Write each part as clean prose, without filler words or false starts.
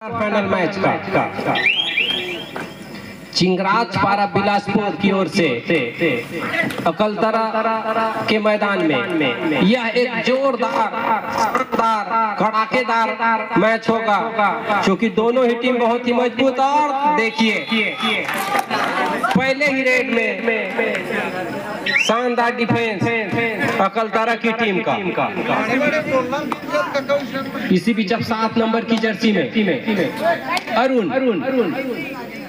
Final match का चिंगराज पारा बिलासपुर की ओर से अकलतरा के मैदान में यह एक जोरदार कड़ाकेदार मैच होगा, क्योंकि दोनों ही टीम बहुत ही मजबूत। और देखिए पहले ही रेड में शानदार डिफेंस अकलतरा की टीम का। इसी बीच अब 7 नंबर की जर्सी में अरुण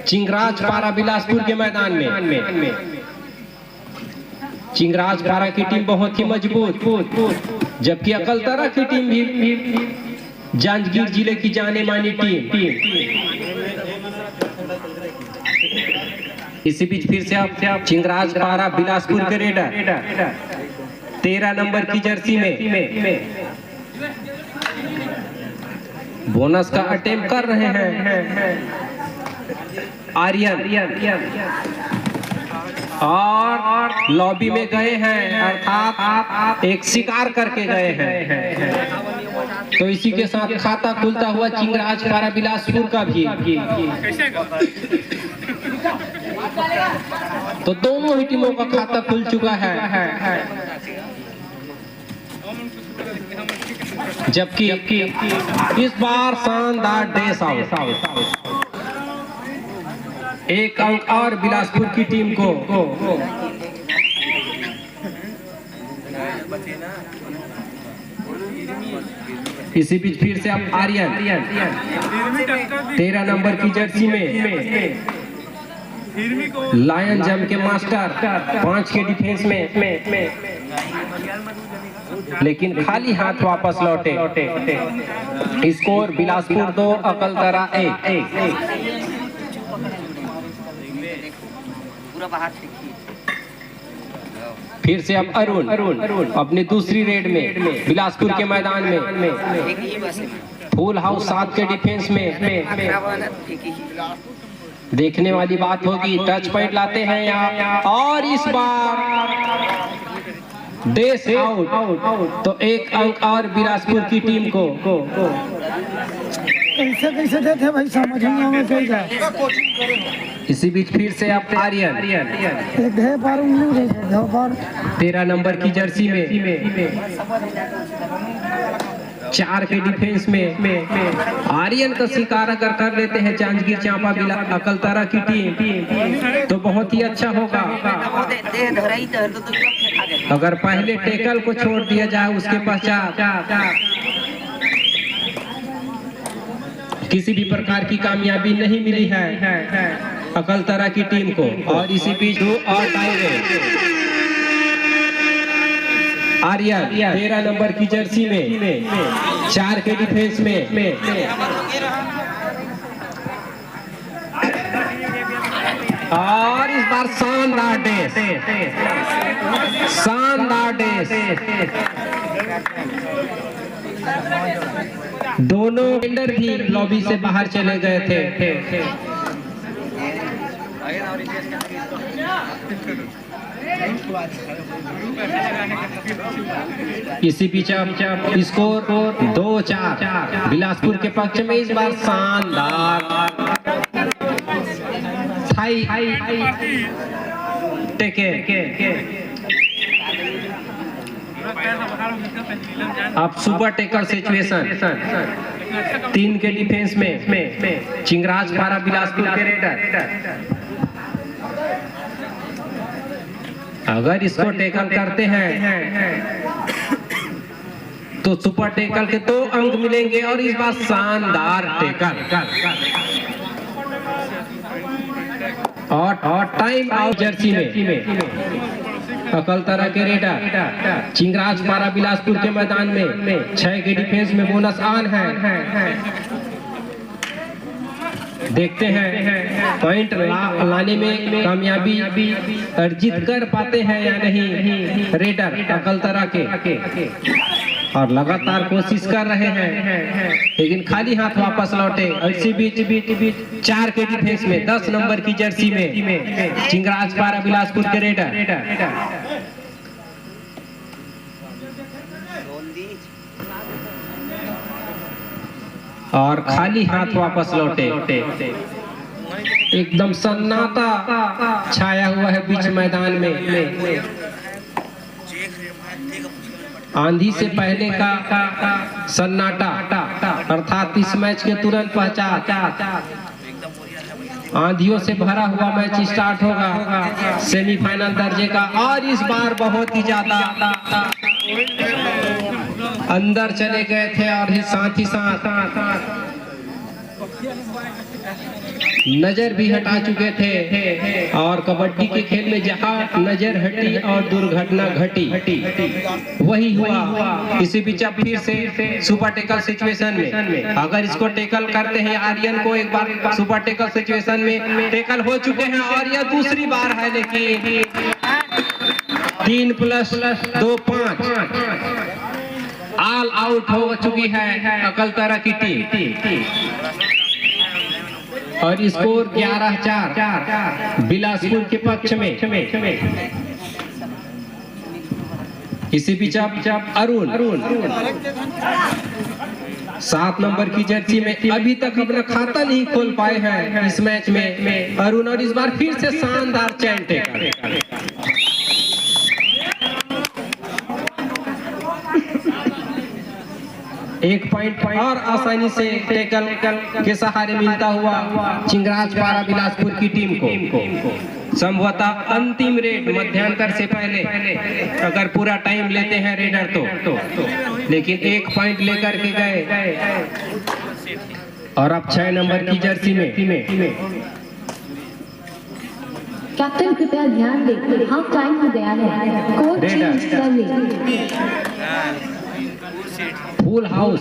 चिंगराज पारा बिलासपुर के मैदान में चिंगराज पारा की टीम बहुत ही मजबूत, जबकि अकलतरा की टीम भी जांजगीर जिले की जाने मानी टीम। इसी बीच फिर से आप चिंगराज पारा बिलासपुर के रेडर 13 नंबर की जर्सी में बोनस का अटेम्प्ट कर रहे हैं आर्यन, और लॉबी में गए हैं, अर्थात एक शिकार करके गए हैं। तो इसी के साथ खाता खुलता हुआ चिंगराज पारा बिलासपुर का भी। तो दोनों ही टीमों का खाता खुल चुका है, जबकि इस बार शानदार डेस आउट, एक अंक और बिलासपुर की टीम को। इसी बीच फिर से अब आर्यन 13 नंबर की जर्सी में लायन जम के मास्टर 5 के डिफेंस में, लेकिन खाली हाथ वापस लौटे। स्कोर बिलासपुर 2 अकलतरा 1। फिर से अब अरुण अपनी दूसरी रेड में बिलासपुर के मैदान में फुल हाउस 7 के डिफेंस में। देखने वाली बात होगी, टच पॉइंट लाते हैं यहाँ, और इस बार डेस आउट। तो एक अंक और बिलासपुर की टीम को। कैसे देते भाई, समझ नहीं आवे कैसे। इसी बीच फिर से आप आर्यन 13 नंबर की जर्सी में 4 के डिफेंस में आर्यन का शिकार अगर कर लेते हैं जांजगीर चांपा अकलतरा की टीम, तो बहुत ही अच्छा होगा। अगर पहले टेकल को छोड़ दिया जाए, उसके पश्चात किसी भी प्रकार की कामयाबी नहीं मिली है अकलतरा की टीम को। और इसी बीच 2 और आर्यन 13 नंबर की जर्सी में 4 के डिफेंस में और इस बार शानदार डेस। दोनों टेंडर भी लॉबी से बाहर चले गए थे। इसी बीच स्कोर 2-4 बिलासपुर के पक्ष में। इस बार शानदार अब सुपर टेकर सिचुएशन 3 के डिफेंस में चिंगराज पारा बिलासपुर के रेडर। अगर इसको टेकल करते हैं तो सुपर टेकल के 2 अंक मिलेंगे, और इस बार शानदार टेकल और टाइम आउट जर्सी में अकलतरा के रेडर चिंगराज पारा बिलासपुर के मैदान में 6 के डिफेंस में बोनस ऑन है। देखते हैं पॉइंट लाने में कामयाबी अर्जित कर पाते हैं या नहीं रेडर अकलतरा के, और लगातार कोशिश कर रहे हैं, लेकिन खाली हाथ वापस लौटे। इसी बीच 4 के डिफेंस में 10 नंबर की जर्सी में चिंगराज पारा बिलासपुर के रेडर। और खाली हाथ वापस लौटे। एकदम सन्नाटा छाया हुआ है बीच मैदान में। आंधी से पहले का सन्नाटा, अर्थात इस मैच के तुरंत पश्चात आंधियों से भरा हुआ मैच स्टार्ट होगा सेमीफाइनल दर्जे का। और इस बार बहुत ही ज्यादा अंदर चले गए थे और साथ ही साथ नजर भी हटा चुके थे। और कबड्डी के खेल में जहां नजर हटी और दुर्घटना घटी वही हुआ। इसी बीच अब फिर से सुपर टेकल सिचुएशन में अगर इसको टेकल करते हैं आर्यन को, एक बार सुपर टेकल सिचुएशन में टेकल हो चुके हैं और यह दूसरी बार है। लेकिन 3 + 2 5 ऑल आउट हो चुकी है अकलतरा की टीम और स्कोर 11-4 बिलासपुर के पक्ष में। इसी बीच अरुण 7 नंबर की जर्सी में अभी तक अपना खाता नहीं खोल पाए हैं इस मैच में अरुण, और इस बार फिर से शानदार चैन टेकल। एक पॉइंट और आसानी से टेकल के सहारे मिलता हुआ चिंगराजपारा बिलासपुर की टीम को। संभवतः अंतिम रेड मध्यांतर से पहले अगर पूरा टाइम लेते हैं रेडर तो लेकिन 1 पॉइंट लेकर के गए। और अब 6 नंबर की जर्सी में कैप्टन कृपया ध्यान दें, हाफ टाइम हो गया है, कोच चेंज कर लें। फुल हाउस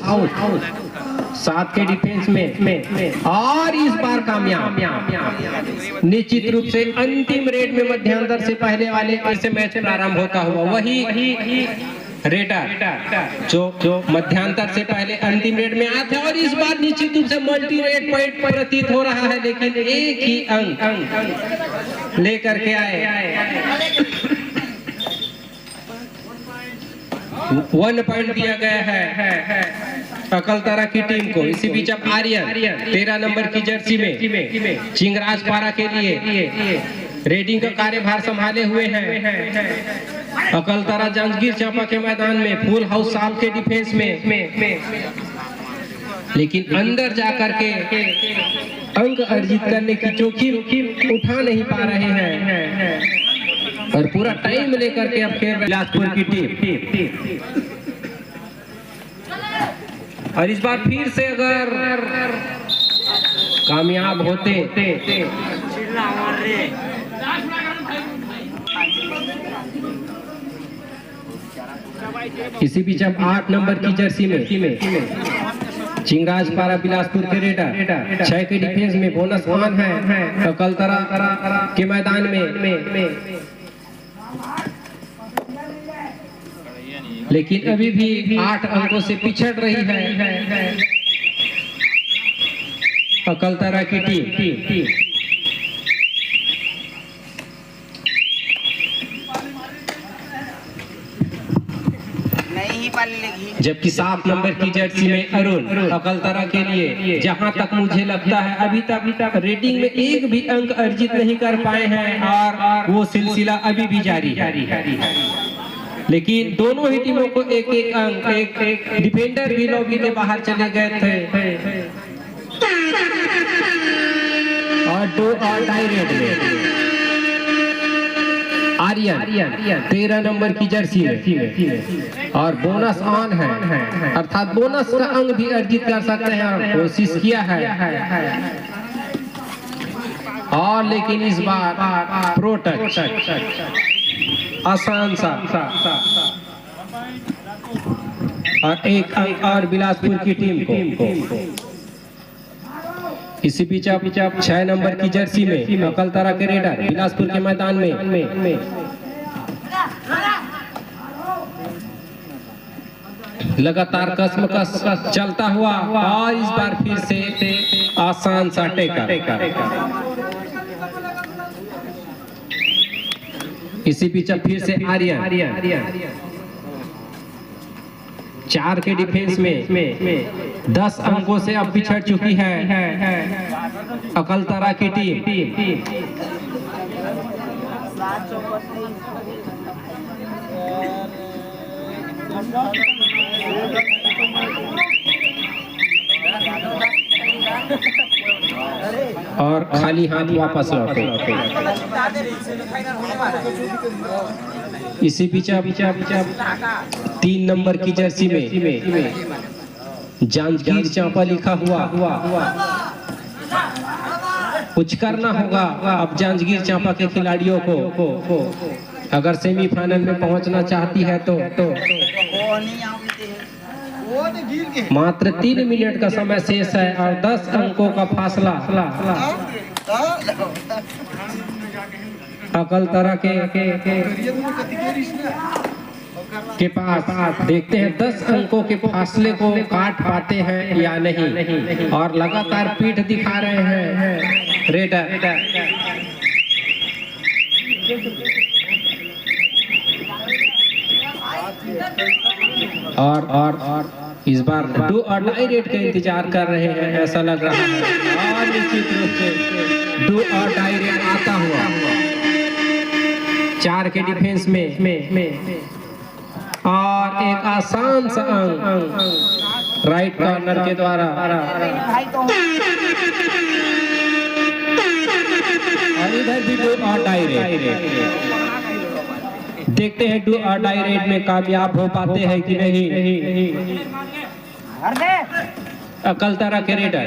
7 के डिफेंस में और इस बार कामयाब। निश्चित रूप से अंतिम रेड में मध्यांतर से पहले वाले ऐसे मैच प्रारंभ होता हुआ वही रेडर जो मध्यांतर से पहले अंतिम रेड में आते हैं और इस बार निश्चित रूप से मल्टी रेड पॉइंट प्रतीत हो रहा है। लेकिन एक ही अंक लेकर के आए। 1 पॉइंट दिया गया है अकलतरा की टीम को। इसी बीच अब आर्यन 13 नंबर की जर्सी में चिंगराजपारा के लिए रेडिंग का कार्यभार संभाले हुए हैं। अकलतरा जांजगीर चांपा के मैदान में फुल हाउस 7 के डिफेंस में लेकिन अंदर जाकर के अंक अर्जित करने की जोखिम उठा नहीं पा रहे हैं और पूरा टाइम लेकर के अब खेल बिलासपुर की टीम। और इस बार फिर से अगर कामयाब होते इसी बीच अब 8 नंबर की जर्सी में चिंगराजपारा बिलासपुर के रेडर 6 के डिफेंस में बोनस 1 है अकलतरा के मैदान में। लेकिन अभी भी 8 अंकों से पिछड़ रही है अकलतरा की टीम। जबकि 7 नंबर की जर्सी में अरुण अकलतरा के लिए जहां तक मुझे लगता है अभी तक रेटिंग में एक भी अंक अर्जित नहीं कर पाए हैं और वो सिलसिला अभी भी जारी है। लेकिन दोनों ही टीमों को एक अंक, एक डिफेंडर भी लॉबी के बाहर चले गए थे और 2 और टाई रेड में आर्यन 13 नंबर की जर्सी में और बोनस ऑन है अर्थात बोनस का अंक भी अर्जित कर सकते हैं और कोशिश किया है और लेकिन इस बार प्रो टच आसान सा और 1 अंक और बिलासपुर की टीम को। इसी बीच 6 नंबर की जर्सी में अकलतरा के रेडर बिलासपुर के मैदान में लगातार कसमकस चलता हुआ और इस बार फिर से आसान सा टेका। इसी बीच फिर से आर्यन 4 के डिफेंस में 10 अंकों से अब पिछड़ चुकी है अकलतरा की टीम। और खाली हाथ वापस लौटे। इसी पीछे 3 नंबर की जर्सी में जांजगीर चांपा लिखा हुआ कुछ करना होगा अब जांजगीर चांपा के खिलाड़ियों को, अगर सेमीफाइनल में पहुंचना चाहती है तो मात्र 3 मिनट का समय शेष है और 10 अंकों का फासला अकलतरा के पास। देखते हैं 10 अंकों के फासले को काट पाते हैं या नहीं। और लगातार पीठ दिखा रहे हैं रेडर। और इस बार डू और डाई रेट का इंतजार कर रहे हैं ऐसा लग रहा है। और निश्चित रूप से डू और डाई रेट आता हुआ 4 के डिफेंस में और एक आसान सा अंक राइट कॉर्नर के द्वारा। और इधर भी डू और डाई रेट। देखते हैं डू और डाई रेट में कामयाब हो पाते हैं कि नहीं अकलतरा के रेडर।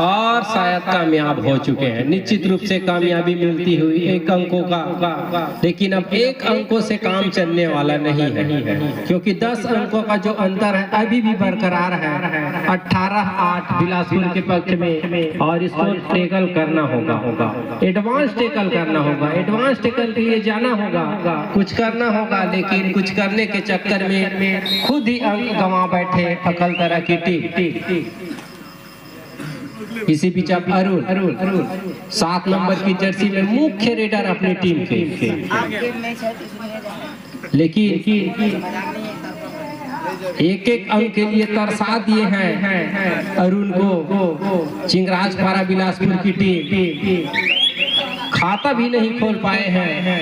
और शायद कामयाब हो चुके हैं। निश्चित रूप से कामयाबी मिलती हुई 1 अंकों का, लेकिन अब 1 अंकों से काम चलने वाला नहीं है क्योंकि 10 अंकों का जो अंतर है अभी भी बरकरार है। 18-8 बिलासपुर के पक्ष में और इसको टेकल करना होगा, एडवांस टेकल करना होगा। एडवांस टेकल के लिए जाना होगा, कुछ करना होगा, लेकिन कुछ करने के चक्कर में खुद ही अंक गंवा बैठे अकलतरा की टीम। इसी बीच अब अरुण 7 नंबर की जर्सी में मुख्य रेडर अपनी टीम के, लेकिन एक अंक के लिए तरसा दिए हैं अरुण को चिंगराजपारा बिलासपुर की टीम। खाता भी नहीं खोल पाए हैं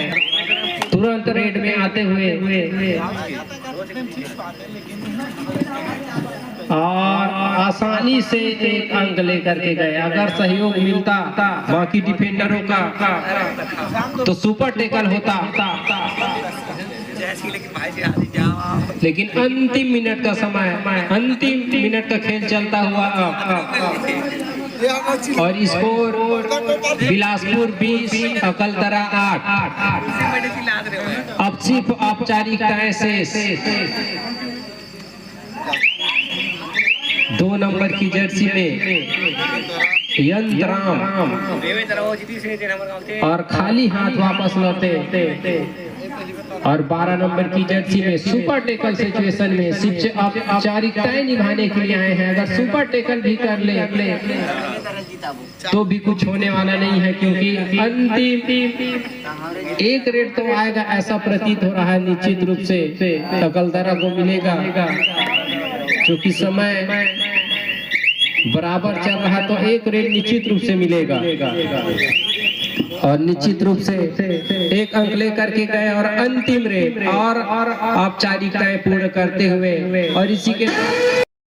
तुरंत रेड में आते हुए और आसानी से 1 अंक लेकर के गए। अगर सहयोग मिलता बाकी डिफेंडरों का तो सुपर टेकल होता, लेकिन अंतिम मिनट का समय, अंतिम मिनट का खेल चलता हुआ और स्कोर बिलासपुर 20 अकलतरा 8। अब सिर्फ औपचारिकताएं शेष। 2 नंबर की जर्सी में यंत्राम और खाली हाथ वापस लौटे। और 12 नंबर की जर्सी में सुपर टेकल सिचुएशन में सिर्फ औपचारिकताएं निभाने के लिए आए हैं। अगर सुपर टेकल भी कर ले तो भी कुछ होने वाला नहीं है क्योंकि अंतिम 1 रेड तो आएगा ऐसा प्रतीत हो रहा है। निश्चित रूप से अकलतरा को मिलेगा क्योंकि समय बराबर चल रहा तो 1 रेड निश्चित रूप से मिलेगा। और निश्चित रूप से 1 अंक लेकर के गए और अंतिम रेड और औपचारिकताएं पूर्ण करते हुए और इसी के